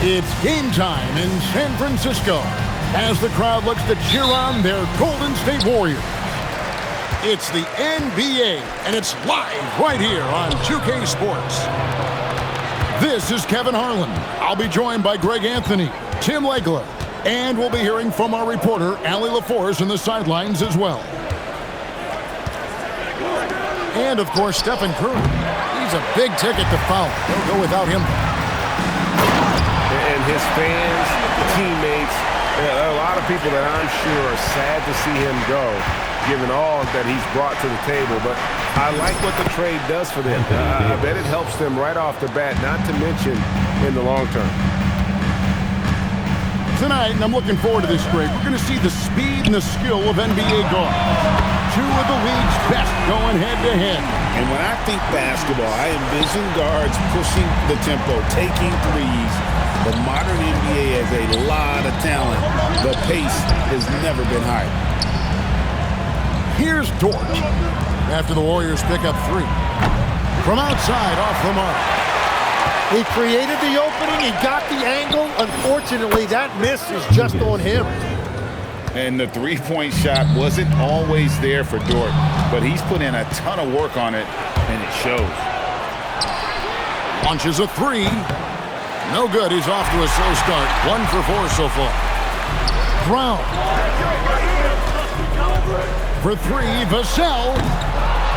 It's game time in San Francisco as the crowd looks to cheer on their Golden State Warriors. It's the NBA, and it's live right here on 2K Sports. This is Kevin Harlan. I'll be joined by Greg Anthony, Tim Legler, and we'll be hearing from our reporter, Allie LaForce, in the sidelines as well. And, of course, Stephen Curry. He's a big ticket to follow. They'll go without him. And his fans, teammates, a lot of people that I'm sure are sad to see him go, given all that he's brought to the table. But I like what the trade does for them. I bet it helps them right off the bat, not to mention in the long term. Tonight, and I'm looking forward to this, Greg, we're going to see the speed and the skill of NBA guards. Two of the league's best going head-to-head. And when I think basketball, I envision guards pushing the tempo, taking threes. The modern NBA has a lot of talent. The pace has never been higher. Here's Dort after the Warriors pick up three. From outside, off the mark. He created the opening. He got the angle. Unfortunately, that miss is just on him. And the three-point shot wasn't always there for Dort, but he's put in a ton of work on it, and it shows. Launches a three. No good. He's off to a slow start. 1 for 4 so far. Brown. For three, Vassell.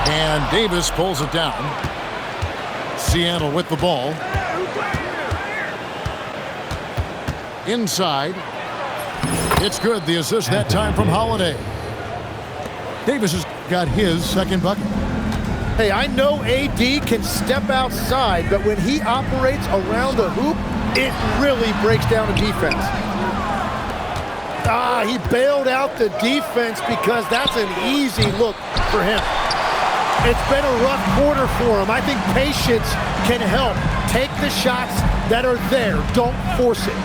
And Davis pulls it down. Seattle with the ball. Inside. It's good. The assist that time from Holiday. Davis has got his second bucket. Hey, I know AD can step outside, but when he operates around the hoop, it really breaks down the defense. He bailed out the defense because that's an easy look for him. It's been a rough quarter for him. I think patience can help. Take the shots that are there. Don't force it.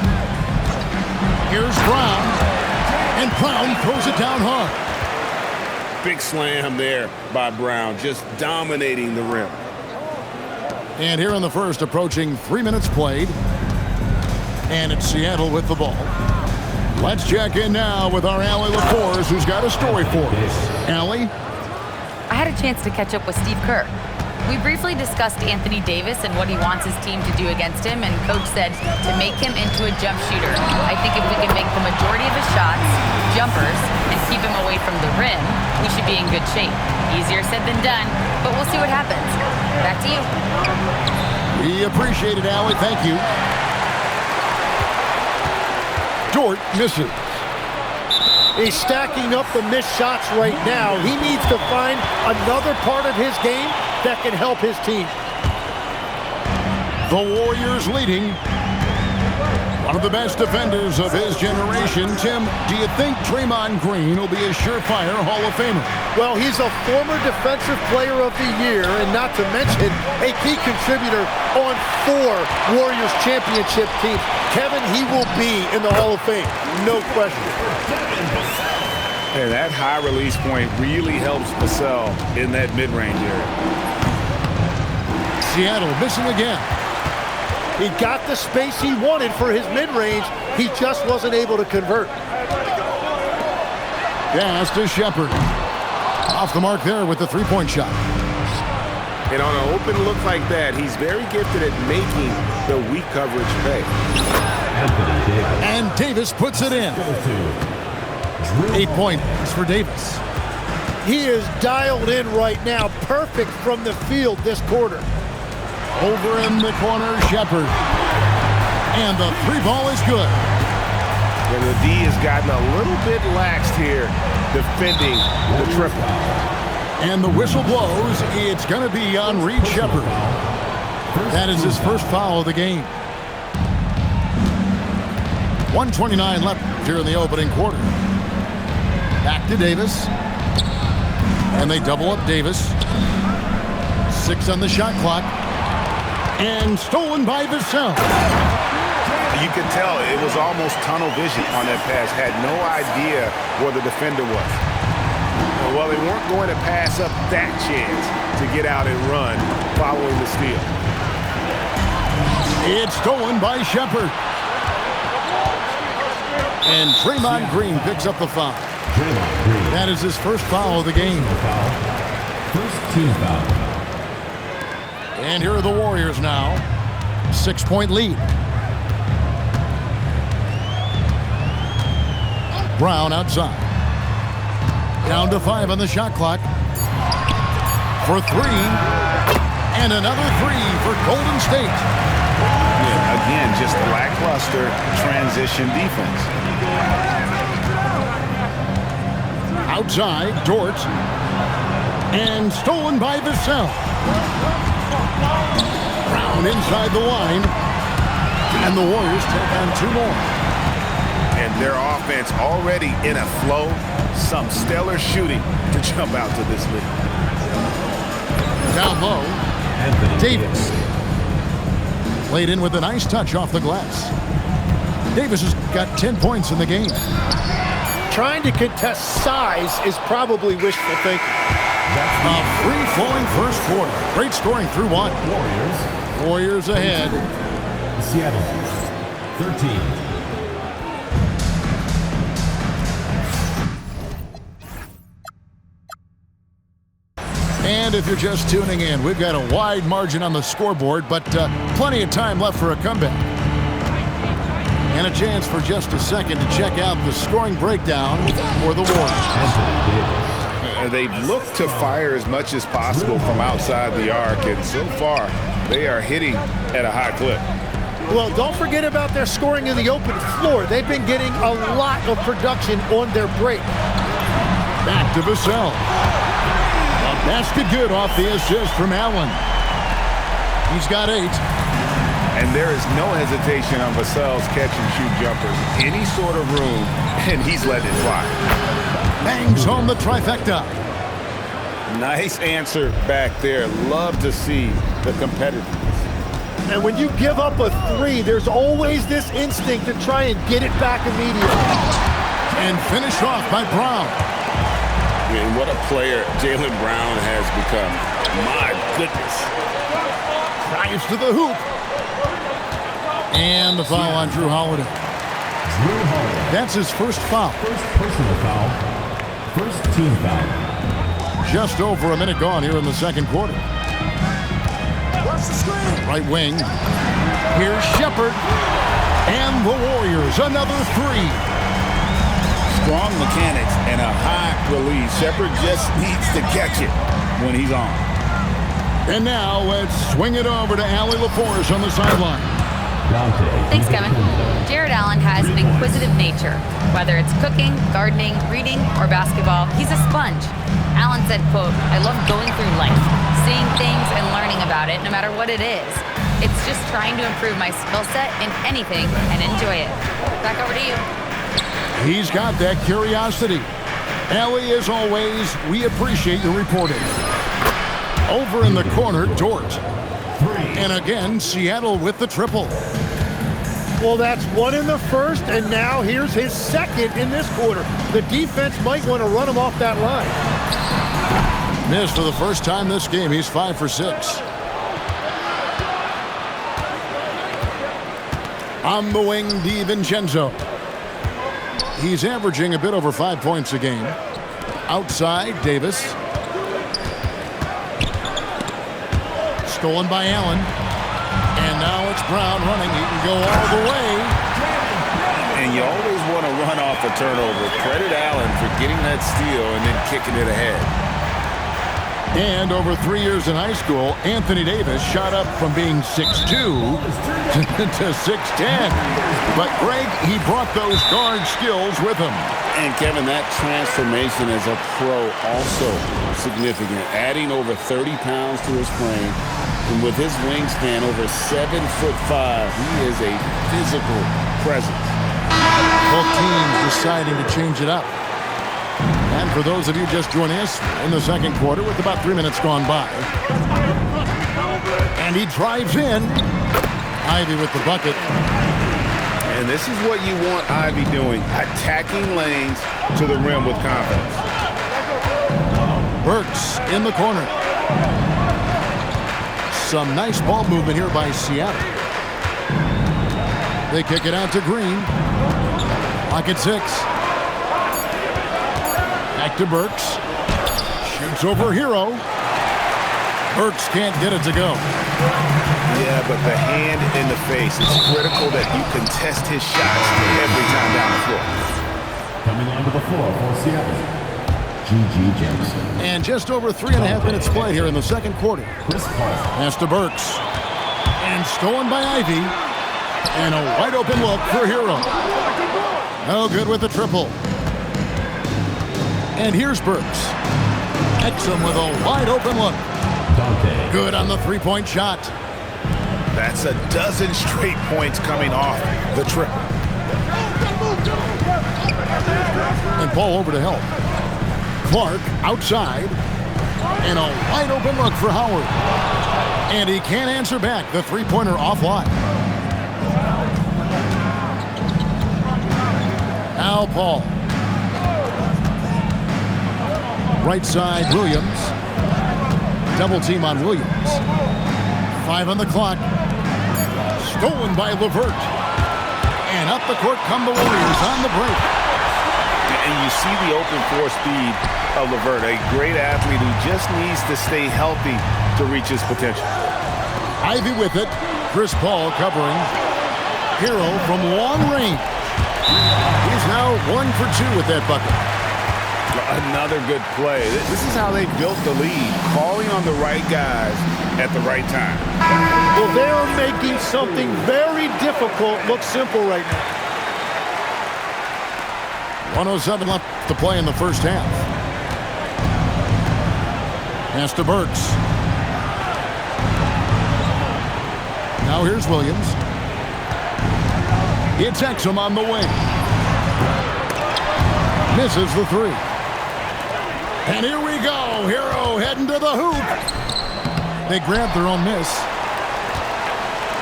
Here's Brown. And Brown throws it down hard. Big slam there by Brown, just dominating the rim. And here in the first, approaching 3 minutes played. And it's Seattle with the ball. Let's check in now with our Allie LaForce, who's got a story for us. Allie? I had a chance to catch up with Steve Kerr. We briefly discussed Anthony Davis and what he wants his team to do against him, and Coach said to make him into a jump shooter. I think if we can make the majority of his shots jumpers and keep him away from the rim, we should be in good shape. Easier said than done, but we'll see what happens. Back to you. We appreciate it, Allie. Thank you. Dort misses. He's stacking up the missed shots right now. He needs to find another part of his game that can help his team. The Warriors leading. One of the best defenders of his generation. Tim, do you think Draymond Green will be a surefire Hall of Famer? Well, he's a former Defensive Player of the Year, and not to mention a key contributor on 4 Warriors championship teams. Kevin, he will be in the Hall of Fame, no question. And that high release point really helps Vassell in that mid-range area. Seattle missing again. He got the space he wanted for his mid-range. He just wasn't able to convert. Pass to Shepherd. Off the mark there with the three-point shot. And on an open look like that, he's very gifted at making the weak coverage pay. And Davis puts it in. 8 points for Davis. He is dialed in right now. Perfect from the field this quarter. Over in the corner, Shepherd. And the three ball is good. And the D has gotten a little bit laxed here defending the triple. And the whistle blows. It's going to be on Reed Shepherd. That is his first foul of the game. 1:29 left here in the opening quarter. Back to Davis. And they double up Davis. 6 on the shot clock. And stolen by Vassell. You could tell it was almost tunnel vision on that pass. Had no idea where the defender was. Well, they weren't going to pass up that chance to get out and run following the steal. It's stolen by Shepherd. And Draymond Green picks up the foul. That is his first foul of the game. First team foul. And here are the Warriors now. 6-point lead. Brown outside. Down to 5 on the shot clock. For 3. And another 3 for Golden State. Yeah, again, just lackluster transition defense. Outside, Dort. And stolen by Vassell. Brown inside the line. And the Warriors take on 2 more. And their offense already in a flow. Some stellar shooting to jump out to this lead. Down low, Davis. Played in with a nice touch off the glass. Davis has got 10 points in the game. Trying to contest size is probably wishful thinking. A free-flowing first quarter. Great scoring through 1. Warriors ahead. Seattle 13. And if you're just tuning in, we've got a wide margin on the scoreboard, but plenty of time left for a comeback. And a chance for just a second to check out the scoring breakdown for the Warriors. They've looked to fire as much as possible from outside the arc, and so far, they are hitting at a high clip. Well, don't forget about their scoring in the open floor. They've been getting a lot of production on their break. Back to Vassell. A basket good off the assist from Allen. He's got 8. And there is no hesitation on Vassell's catch-and-shoot jumpers. Any sort of room, and he's letting it fly. Bangs home the trifecta. Nice answer back there. Love to see the competitiveness. And when you give up a 3, there's always this instinct to try and get it back immediately. And finished off by Brown. And what a player Jaylen Brown has become. My goodness. Drives to the hoop. And the foul on Drew Holiday. That's his first foul. First personal foul. First team foul. Just over a minute gone here in the second quarter. Right wing. Here's Shepherd. And the Warriors, another 3. Strong mechanics and a high release. Shepherd just needs to catch it when he's on. And now let's swing it over to Allie LaForce on the sideline. Thanks, Kevin. Jared Allen has an inquisitive nature. Whether it's cooking, gardening, reading, or basketball, he's a sponge. Allen said, quote, "I love going through life, seeing things and learning about it no matter what it is. It's just trying to improve my skill set in anything and enjoy it." Back over to you. He's got that curiosity. Allie, as always, we appreciate your reporting. Over in the corner, Dort. And again, Seattle with the triple. Well, that's 1 in the first, and now here's his second in this quarter. The defense might want to run him off that line. Missed for the first time this game. He's 5 for 6. On the wing, DiVincenzo. He's averaging a bit over 5 points a game. Outside, Davis. Stolen by Allen. And now it's Brown running. He can go all the way. And you always want to run off a turnover. Credit Allen for getting that steal and then kicking it ahead. And over 3 years in high school, Anthony Davis shot up from being 6'2" to 6'10". But Greg, he brought those guard skills with him. And Kevin, that transformation as a pro also significant. Adding over 30 pounds to his frame. And with his wingspan over 7'5", he is a physical presence. Both teams deciding to change it up. And for those of you just joining us in the second quarter with about 3 minutes gone by. And he drives in. Ivey with the bucket. And this is what you want Ivey doing, attacking lanes to the rim with confidence. Burks in the corner. Some nice ball movement here by Seattle. They kick it out to Green. Clock at 6. Back to Burks. Shoots over Hero. Burks can't get it to go. Yeah, but the hand in the face, it's critical that you contest his shots every time down the floor. Coming onto the floor for Seattle, G.G. Jackson. And just over 3.5 minutes played here in the second quarter. Chris Paul. Pass to Burks. And stolen by Ivy. And a wide open look for Hero. No good with the triple. And here's Burks. Exum with a wide open look. Dante. Good on the three-point shot. That's a dozen straight points coming off the triple. And Paul over to help. Clark outside. And a wide open look for Howard. And he can't answer back. The three-pointer offline. Now Paul. Right side, Williams. Double team on Williams. 5 on the clock. Stolen by LeVert. And up the court come the Warriors on the break. And you see the open floor speed of LeVert, a great athlete who just needs to stay healthy to reach his potential. Ivy with it. Chris Paul covering. Hero from long range. He's now 1 for 2 with that bucket. Another good play. This is how they built the lead, calling on the right guys at the right time. Well, they're making something very difficult look simple right now. 1:07 left to play in the first half. Pass to Burks. Now here's Williams. It's Exum on the wing. Misses the three. And here we go. Hero heading to the hoop. They grabbed their own miss.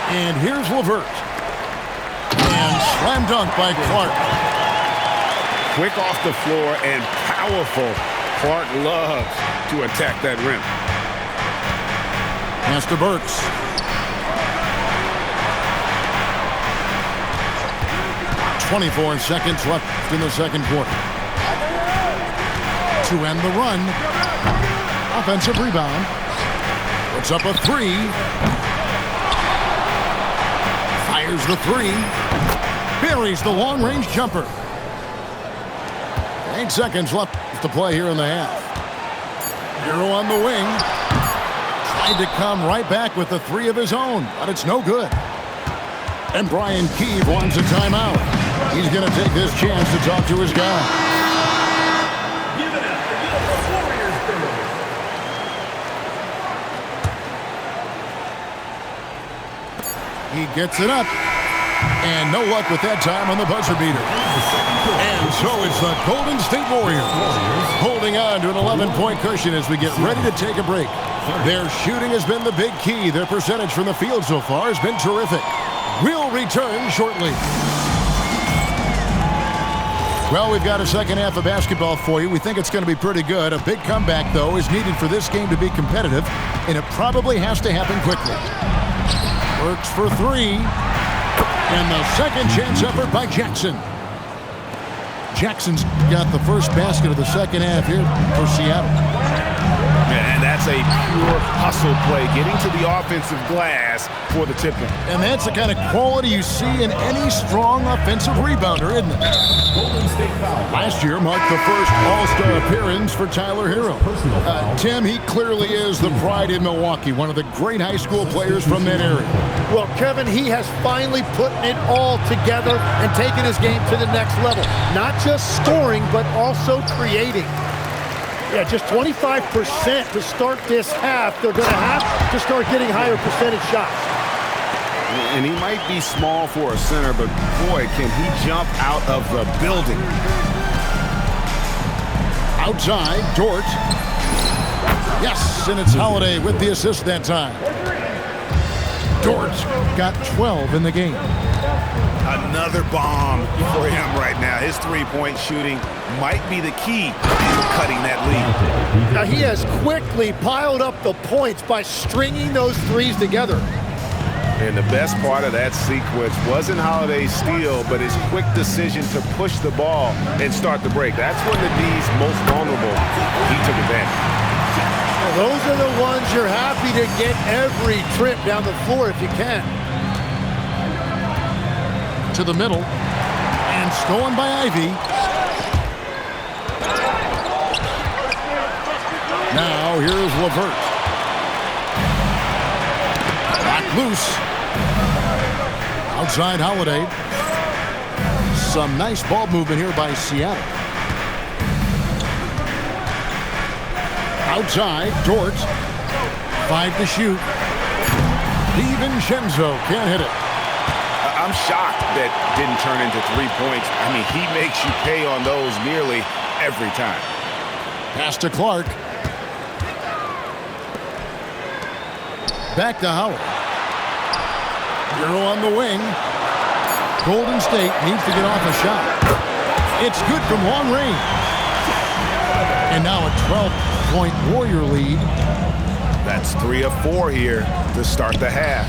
And here's LeVert. And slam dunk by Clark. Quick off the floor and powerful. Clark loves to attack that rim. Pass to Burks. .24 seconds left in the second quarter. To end the run. Offensive rebound. Puts up a three. Fires the three. Buries the long-range jumper. 8 seconds left to play here in the half. Hero on the wing. Tried to come right back with the three of his own, but it's no good. And Brian Keefe wants a timeout. He's going to take this chance to talk to his guy. He gets it up. And no luck with that time on the buzzer beater. And so it's the Golden State Warriors holding on to an 11-point cushion as we get ready to take a break. Their shooting has been the big key. Their percentage from the field so far has been terrific. We'll return shortly. Well, we've got a second half of basketball for you. We think it's going to be pretty good. A big comeback, though, is needed for this game to be competitive, and it probably has to happen quickly. Works for three. And the second chance effort by Jackson. Jackson's got the first basket of the second half here for Seattle. And that's a pure hustle play, getting to the offensive glass for the tip-in. And that's the kind of quality you see in any strong offensive rebounder, isn't it? Last year marked the first All-Star appearance for Tyler Hero. Tim, he clearly is the pride in Milwaukee, one of the great high school players from that area. Well, Kevin, he has finally put it all together and taken his game to the next level. Not just scoring, but also creating. Yeah, just 25% to start this half. They're going to have to start getting higher percentage shots. And he might be small for a center, but boy, can he jump out of the building. Outside, Dort. Yes, and it's Holiday with the assist that time. Dort got 12 in the game. Another bomb for him right now. His three-point shooting might be the key to cutting that lead. Now, he has quickly piled up the points by stringing those threes together. And the best part of that sequence wasn't Holiday's steal, but his quick decision to push the ball and start the break. That's when the D's most vulnerable. He took advantage. Those are the ones you're happy to get every trip down the floor if you can. To the middle. And stolen by Ivy. Now here's LeVert. Back loose. Outside Holiday. Some nice ball movement here by Seattle. Outside, Dort. 5 to shoot. DiVincenzo can't hit it. I'm shocked that didn't turn into 3 points. I mean, he makes you pay on those nearly every time. Pass to Clark. Back to Howard. Hero on the wing. Golden State needs to get off a shot. It's good from long range. And now a 12-point Warrior lead. That's 3 of 4 here to start the half.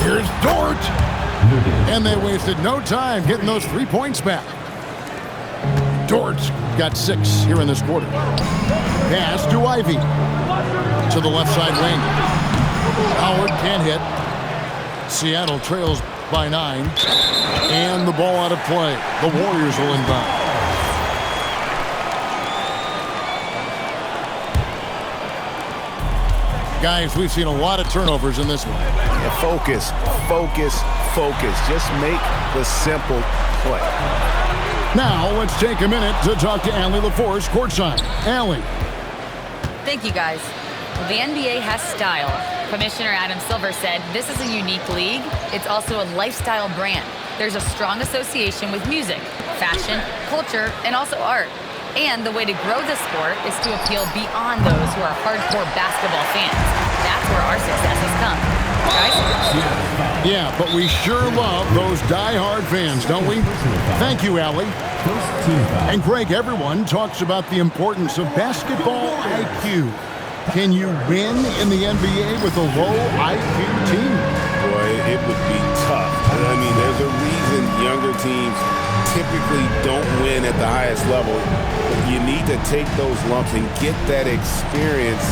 Here's Dort. And they wasted no time getting those 3 points back. Dort's got 6 here in this quarter. Pass to Ivy. To the left side wing. Howard can't hit. Seattle trails by 9. And the ball out of play. The Warriors will inbound. Guys, we've seen a lot of turnovers in this one. Yeah, focus, focus, focus. Just make the simple play. Now, let's take a minute to talk to Allie LaForce courtside. Allie. Thank you, guys. The NBA has style. Commissioner Adam Silver said this is a unique league. It's also a lifestyle brand. There's a strong association with music, fashion, culture, and also art. And the way to grow the sport is to appeal beyond those who are hardcore basketball fans. That's where our success has come. Guys? Yeah, but we sure love those die-hard fans, don't we? Thank you, Allie. And Greg, everyone talks about the importance of basketball IQ. Can you win in the NBA with a low IQ team? Boy, it would be tough. I mean, there's a reason younger teams typically don't win at the highest level. You need to take those lumps and get that experience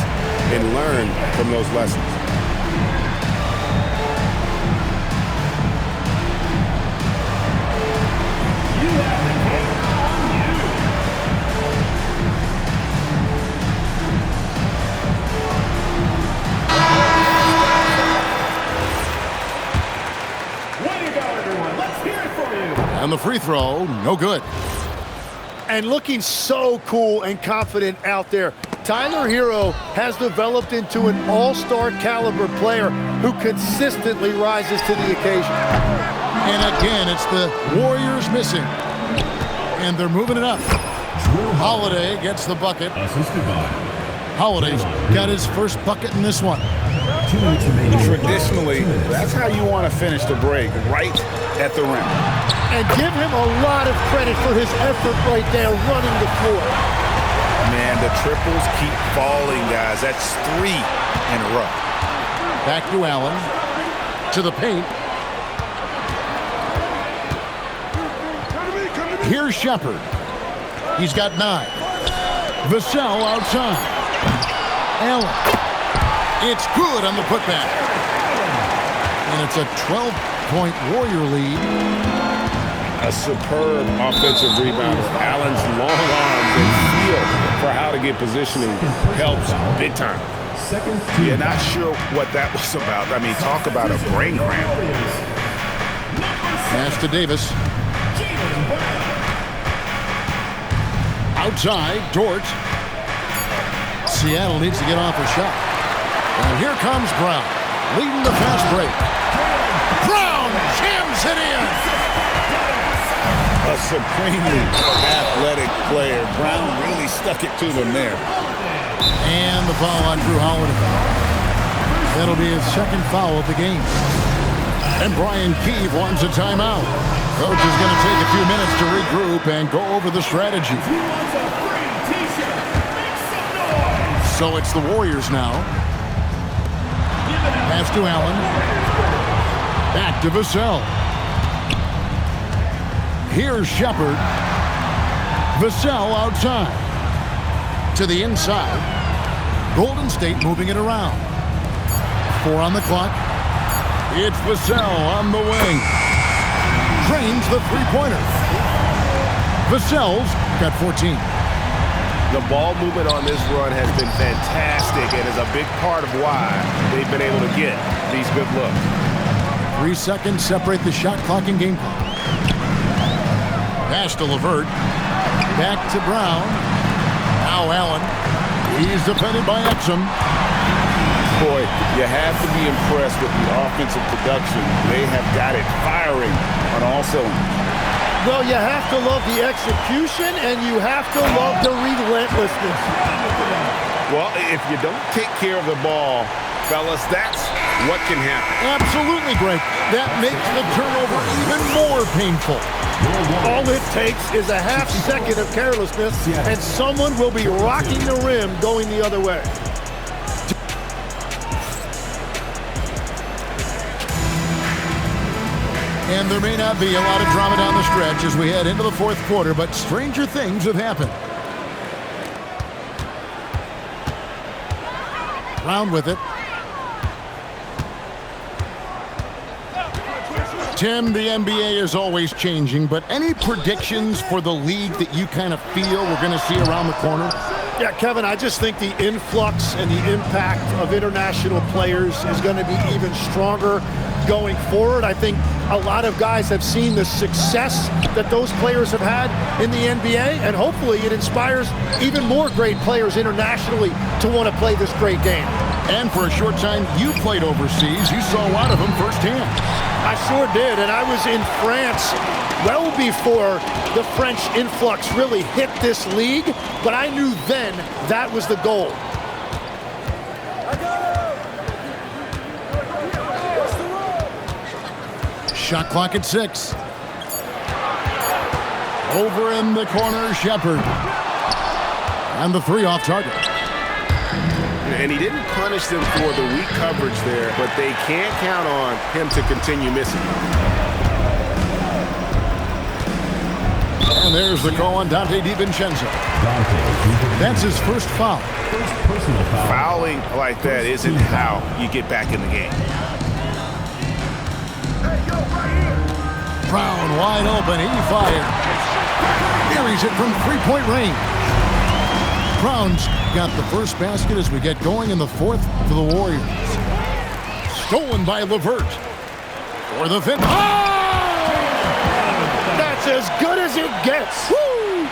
and learn from those lessons. And the free throw, no good. And looking so cool and confident out there. Tyler Hero has developed into an all-star caliber player who consistently rises to the occasion. And again, it's the Warriors missing. And they're moving it up. Holiday gets the bucket. Holiday's got his first bucket in this one. Traditionally, that's how you want to finish the break, right at the rim. And give him a lot of credit for his effort right there running the floor. Man, the triples keep falling, guys. That's 3 in a row. Back to Allen. To the paint. Here's Shepard. He's got 9. Vassell outside. Allen. It's good on the putback. And it's a 12-point Warrior lead. A superb offensive rebound. Allen's long arms and feel for how to get positioning helps big time. Yeah, not sure what that was about. I mean, talk about a brain cramp. Pass to Davis. Outside, Dort. Seattle needs to get off a shot. And here comes Brown, leading the fast break. Brown jams it in. A supremely athletic player. Brown really stuck it to them there. And the foul on Drew Holiday. That'll be his second foul of the game. And Brian Keefe wants a timeout. Coach is going to take a few minutes to regroup and go over the strategy. So it's the Warriors now. Pass to Allen. Back to Vassell. Here's Shepard. Vassell outside. To the inside. Golden State moving it around. 4 on the clock. It's Vassell on the wing. Drains the three-pointer. Vassell's got 14. The ball movement on this run has been fantastic and is a big part of why they've been able to get these good looks. 3 seconds separate the shot clock and game clock. Pass to LeVert. Back to Brown. Now Allen. He's defended by Exum. Boy, you have to be impressed with the offensive production. They have got it firing on all cylinders. Well, you have to love the execution, and you have to love the relentlessness. Well, if you don't take care of the ball, fellas, that's what can happen. Absolutely, Greg. That makes the turnover even more painful. All it takes is a half second of carelessness, and someone will be rocking the rim going the other way. And there may not be a lot of drama down the stretch as we head into the fourth quarter, but stranger things have happened. Brown with it. Tim, the NBA is always changing, but any predictions for the league that you kind of feel we're going to see around the corner? Yeah, Kevin, I just think the influx and the impact of international players is going to be even stronger going forward. I think a lot of guys have seen the success that those players have had in the NBA, and hopefully it inspires even more great players internationally to want to play this great game. And for a short time, you played overseas. You saw a lot of them firsthand. I sure did, and I was in France well before the French influx really hit this league, but I knew then that was the goal. Shot clock at 6. Over in the corner, Shepard. And the 3 off target. And he didn't punish them for the weak coverage there, but they can't count on him to continue missing. And there's the call on Donte DiVincenzo. That's his first foul. Fouling like that isn't how you get back in the game. Brown wide open. He fired. Carries it from three-point range. Brown's got the first basket as we get going in the fourth for the Warriors. Stolen by LeVert. For the fifth. Oh! That's as good as it gets. Woo!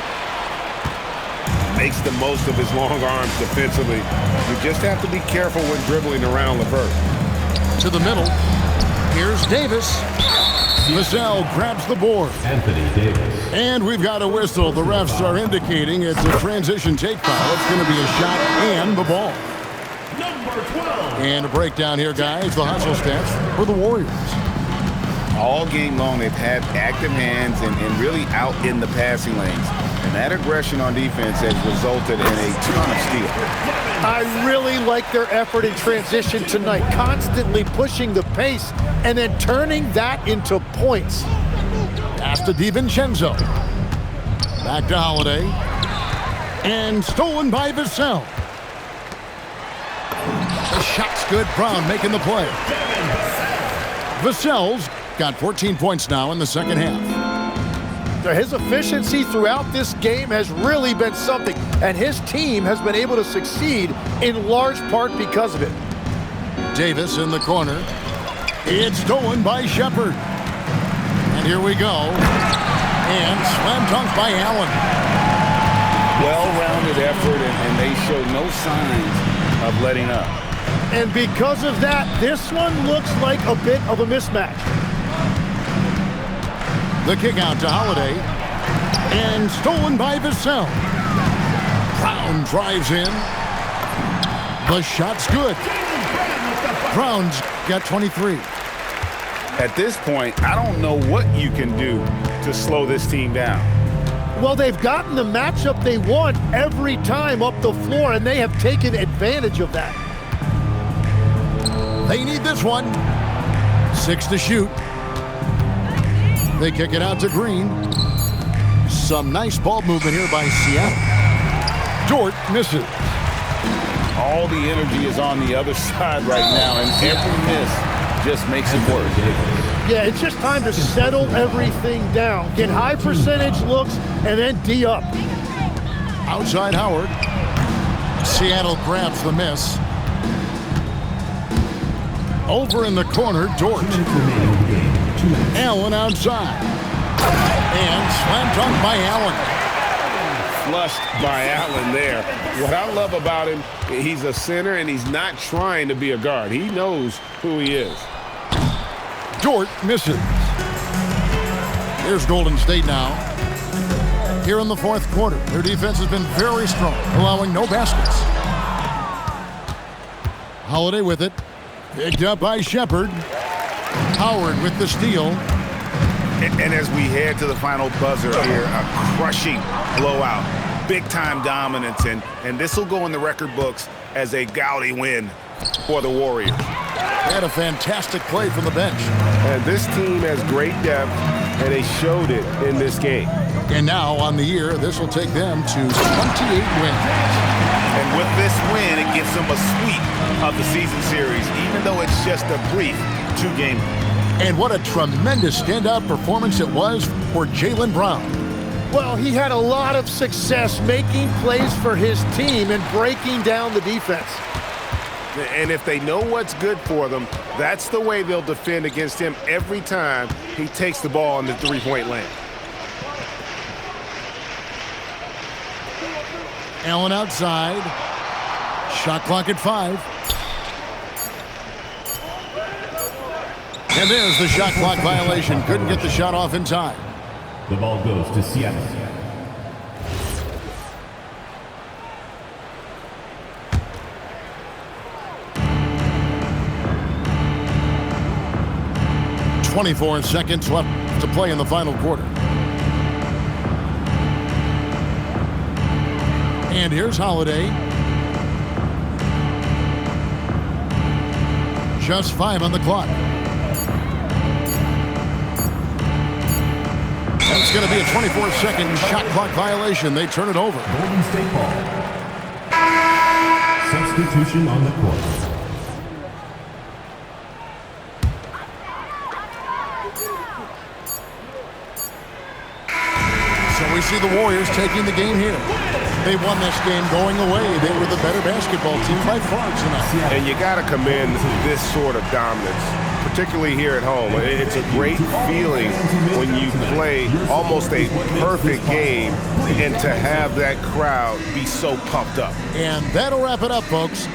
Makes the most of his long arms defensively. You just have to be careful when dribbling around LeVert. To the middle. Here's Davis. Vassell grabs the board. Anthony Davis. And we've got a whistle. The refs are indicating it's a transition take foul. It's going to be a shot and the ball. Number 12. And a breakdown here, guys. The hustle stats for the Warriors. All game long, they've had active hands and really out in the passing lanes. And that aggression on defense has resulted in a ton of steals. I really like their effort in transition tonight, constantly pushing the pace and then turning that into points. Pass to DiVincenzo. Back to Holiday. And stolen by Vassell. The shot's good. Brown making the play. Vassell's got 14 points now in the second half. His efficiency throughout this game has really been something, and his team has been able to succeed in large part because of it. Davis in the corner. It's stolen by Shepard. And here we go. And slam dunk by Allen. Well-rounded effort, and they show no signs of letting up. And because of that, this one looks like a bit of a mismatch. The kick out to Holiday. And stolen by Vassell. Brown drives in. The shot's good. Brown's got 23. At this point, I don't know what you can do to slow this team down. Well, they've gotten the matchup they want every time up the floor, and they have taken advantage of that. They need this one. 6 to shoot. They kick it out to Green. Some nice ball movement here by Seattle. Dort misses. All the energy is on the other side right now, and every miss just makes it worse. Yeah, it's just time to settle everything down. Get high percentage looks and then D up. Outside Howard. Seattle grabs the miss. Over in the corner, Dort. Allen outside. And slam dunk by Allen. Flushed by Allen there. What I love about him, he's a center and he's not trying to be a guard. He knows who he is. Dort misses. Here's Golden State now. Here in the fourth quarter, their defense has been very strong, allowing no baskets. Holiday with it. Picked up by Shepherd. Howard with the steal. And as we head to the final buzzer here, a crushing blowout, big-time dominance, and this will go in the record books as a gaudy win for the Warriors. They had a fantastic play from the bench. And this team has great depth, and they showed it in this game. And now, on the year, this will take them to 28 wins. And with this win, it gives them a sweep of the season series, even though it's just a brief 2-game. And what a tremendous standout performance it was for Jaylen Brown. Well, he had a lot of success making plays for his team and breaking down the defense. And if they know what's good for them, that's the way they'll defend against him every time he takes the ball in the three-point lane. Allen outside. Shot clock at 5. And there's the shot clock violation. Couldn't get the shot off in time. The ball goes to Seattle. .24 seconds left to play in the final quarter. And here's Holiday. Just 5 on the clock. That's going to be a 24-second shot clock violation. They turn it over. Golden State ball. Substitution on the court. So we see the Warriors taking the game here. They won this game going away. They were the better basketball team by far tonight. And you got to commend this sort of dominance, particularly here at home. It's a great feeling when you play almost a perfect game and to have that crowd be so pumped up. And that'll wrap it up, folks.